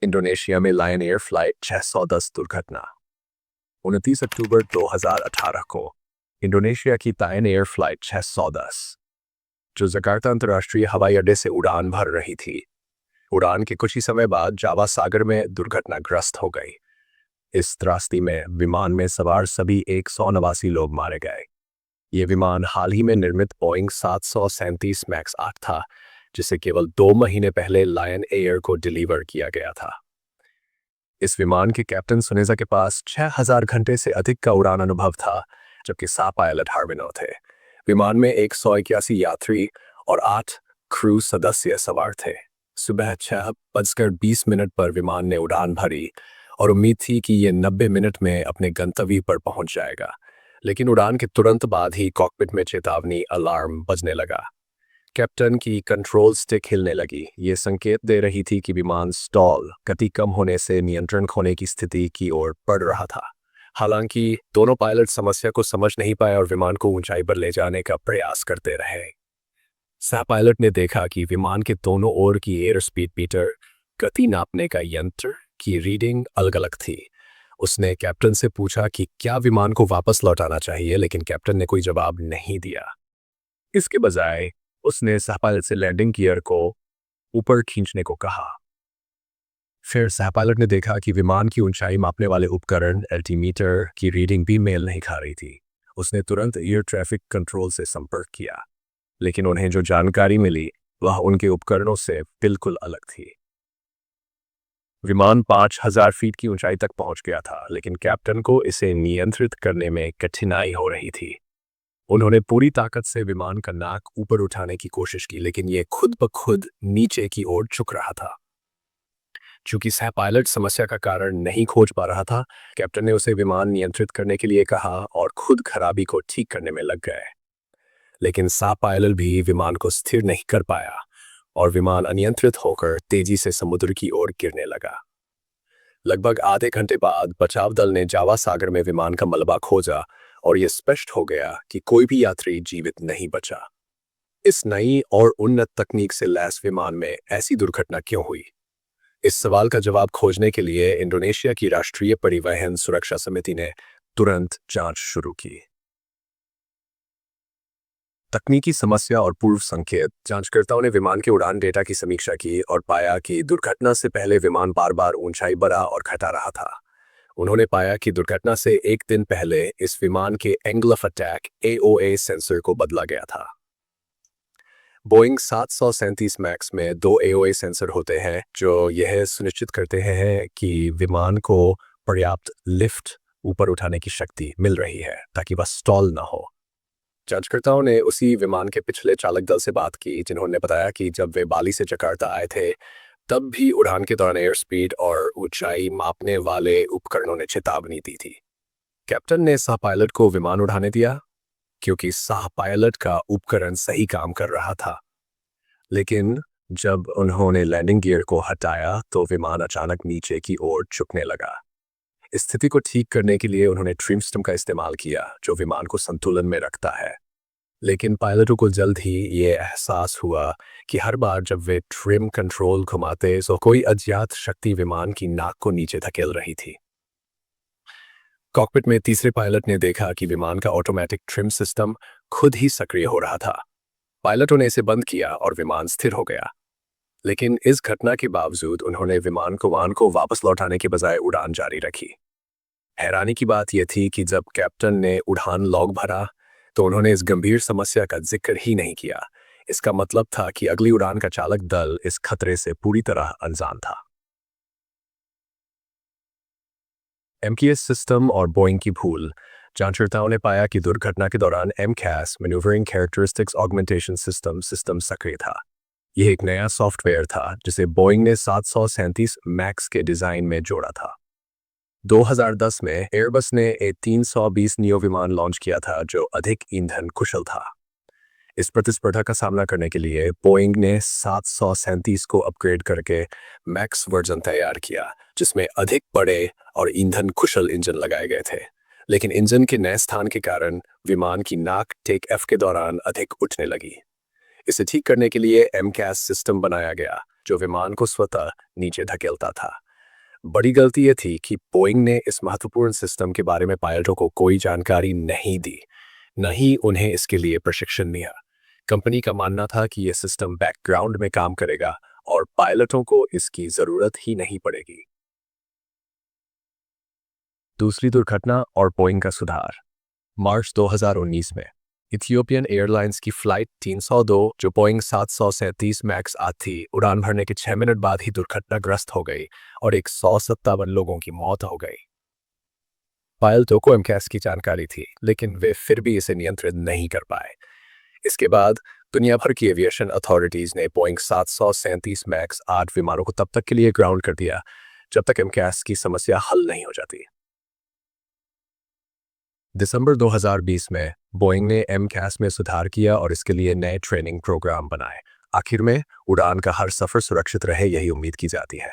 Indonesia में lion air flight 610 दुर्घटना। 29 अक्टूबर 2018 को इंडोनेशिया की लायन एयर फ्लाइट 610 जो जकार्ता अंतर्राष्ट्रीय हवाई अड्डे से उड़ान भर रही थी, उड़ान के कुछ ही समय बाद जावा सागर में दुर्घटनाग्रस्त हो गई। इस त्रासदी में विमान में सवार सभी 189 लोग मारे गए। ये विमान हाल ही में निर्मित बोइंग 737 मैक्स 8 था, जिसे केवल 2 महीने पहले लायन एयर को डिलीवर किया गया था। इस विमान के कैप्टन सुनेजा के पास 6000 घंटे से अधिक का उड़ान अनुभव था, जबकि सह पायलट हार्विनो थे। विमान में 181 यात्री और 8 क्रू सदस्य सवार थे। सुबह 6:20 पर विमान ने उड़ान भरी और उम्मीद थी कि ये 90 मिनट में अपने गंतव्य पर पहुंच जाएगा, लेकिन उड़ान के तुरंत बाद ही कॉकपिट में चेतावनी अलार्म बजने लगा। कैप्टन की कंट्रोल स्टिक हिलने लगी। ये संकेत दे रही थी कि विमान स्टॉल, गति कम होने से नियंत्रण खोने की स्थिति की ओर बढ़ रहा था। हालांकि दोनों पायलट समस्या को समझ नहीं पाए और विमान को ऊंचाई पर ले जाने का प्रयास करते रहे। सह पायलट ने देखा कि विमान के दोनों ओर की एयर स्पीड मीटर, गति नापने का यंत्र की रीडिंग अलग अलग थी। उसने कैप्टन से पूछा कि क्या विमान को वापस लौटाना चाहिए, लेकिन कैप्टन ने कोई जवाब नहीं दिया। इसके बजाय उसने सह पायलट से लैंडिंग गियर को ऊपर खींचने को कहा। फिर सह पायलट ने देखा कि विमान की ऊंचाई मापने वाले उपकरण एल्टीमीटर की रीडिंग भी मेल नहीं खा रही थी। उसने तुरंत एयर ट्रैफिक कंट्रोल से संपर्क किया, लेकिन उन्हें जो जानकारी मिली वह उनके उपकरणों से बिल्कुल अलग थी। विमान 5000 फीट की ऊंचाई तक पहुंच गया था, लेकिन कैप्टन को इसे नियंत्रित करने में कठिनाई हो रही थी। उन्होंने पूरी ताकत से विमान का नाक ऊपर उठाने की कोशिश की, लेकिन यह खुद ब खुद नीचे की ओर झुक रहा था। चूंकि सह पायलट समस्या का कारण नहीं खोज पा रहा था, कैप्टन ने उसे विमान नियंत्रित करने के लिए कहा और खुद खराबी को ठीक करने में लग गए। लेकिन सह पायलट भी विमान को स्थिर नहीं कर पाया और विमान अनियंत्रित होकर तेजी से समुद्र की ओर गिरने लगा। लगभग आधे घंटे बाद बचाव दल ने जावा सागर में विमान का मलबा खोजा और यह स्पष्ट हो गया कि कोई भी यात्री जीवित नहीं बचा। इस नई और उन्नत तकनीक से लैस विमान में ऐसी दुर्घटना क्यों हुई? इस सवाल का जवाब खोजने के लिए इंडोनेशिया की राष्ट्रीय परिवहन सुरक्षा समिति ने तुरंत जांच शुरू की। तकनीकी समस्या और पूर्व संकेत। जांचकर्ताओं ने विमान के उड़ान डेटा की समीक्षा की और पाया कि दुर्घटना से पहले विमान बार बार ऊंचाई बढ़ा और घटा रहा था। उन्होंने पाया कि दुर्घटना से एक दिन पहले इस विमान के angle of attack AOA sensor को बदला गया था। बोइंग 737 मैक्स में 2 AOA सेंसर होते हैं जो यह सुनिश्चित करते हैं कि विमान को पर्याप्त लिफ्ट ऊपर उठाने की शक्ति मिल रही है ताकि वह स्टॉल न हो। जांचकर्ताओं ने उसी विमान के पिछले चालक दल से बात की, जिन्होंने बताया कि जब वे बाली से जकार्ता आए थे तब भी उड़ान के दौरान एयर स्पीड और ऊंचाई मापने वाले उपकरणों ने चेतावनी दी थी। कैप्टन ने सह पायलट को विमान उड़ाने दिया क्योंकि सह पायलट का उपकरण सही काम कर रहा था, लेकिन जब उन्होंने लैंडिंग गियर को हटाया तो विमान अचानक नीचे की ओर झुकने लगा। इस स्थिति को ठीक करने के लिए उन्होंने ट्रिम सिस्टम का इस्तेमाल किया, जो विमान को संतुलन में रखता है। लेकिन पायलटों को जल्द ही ये एहसास हुआ कि हर बार जब वे ट्रिम कंट्रोल घुमाते तो कोई अज्ञात शक्ति विमान की नाक को नीचे धकेल रही थी। कॉकपिट में तीसरे पायलट ने देखा कि विमान का ऑटोमेटिक ट्रिम सिस्टम खुद ही सक्रिय हो रहा था। पायलटों ने इसे बंद किया और विमान स्थिर हो गया। लेकिन इस घटना के बावजूद उन्होंने विमान को वापस लौटाने के बजाय उड़ान जारी रखी। हैरानी की बात यह थी कि जब कैप्टन ने उड़ान लॉग भरा तो उन्होंने इस गंभीर समस्या का जिक्र ही नहीं किया। इसका मतलब था कि अगली उड़ान का चालक दल इस खतरे से पूरी तरह अनजान था। MCAS सिस्टम और बोइंग की भूल। जांचकर्ताओं ने पाया कि दुर्घटना के दौरान MCAS manoeuvring characteristics augmentation system सक्रिय था। यह एक नया सॉफ्टवेयर था जिसे बोइंग ने 737 मैक्स के डिजाइन में जोड़ा था। 2010 में एयरबस ने A320 नियो विमान लॉन्च किया था जो अधिक ईंधन कुशल था। इस प्रतिस्पर्धा का सामना करने के लिए बोइंग ने 737 को अपग्रेड करके मैक्स वर्जन तैयार किया, जिसमें अधिक बड़े और ईंधन कुशल इंजन लगाए गए थे। लेकिन इंजन के नए स्थान के कारण विमान की नाक टेक ऑफ के दौरान अधिक उठने लगी। इसे ठीक करने के लिए MCAS सिस्टम बनाया गया जो विमान को स्वतः नीचे धकेलता था। बड़ी गलती ये थी कि बोइंग ने इस महत्वपूर्ण सिस्टम के बारे में पायलटों को कोई जानकारी नहीं दी, न ही उन्हें इसके लिए प्रशिक्षण दिया। कंपनी का मानना था कि यह सिस्टम बैकग्राउंड में काम करेगा और पायलटों को इसकी जरूरत ही नहीं पड़ेगी। दूसरी दुर्घटना और बोइंग का सुधार। मार्च 2019 में इथियोपियन एयरलाइंस की फ्लाइट 302 जो बोइंग 737 मैक्स 8 थी, उड़ान भरने के 6 मिनट बाद ही दुर्घटनाग्रस्त हो गई और 157 लोगों की मौत हो गई। पायलटों को एमकैस की जानकारी थी, लेकिन वे फिर भी इसे नियंत्रित नहीं कर पाए। इसके बाद दुनिया भर की एविएशन अथॉरिटीज ने बोइंग 737 मैक्स 8 विमानों को तब तक के लिए ग्राउंड कर दिया जब तक एमकैस की समस्या हल नहीं हो जाती। दिसंबर 2020 में बोइंग ने एमकैस में सुधार किया और इसके लिए नए ट्रेनिंग प्रोग्राम बनाए। आखिर में उड़ान का हर सफर सुरक्षित रहे, यही उम्मीद की जाती है।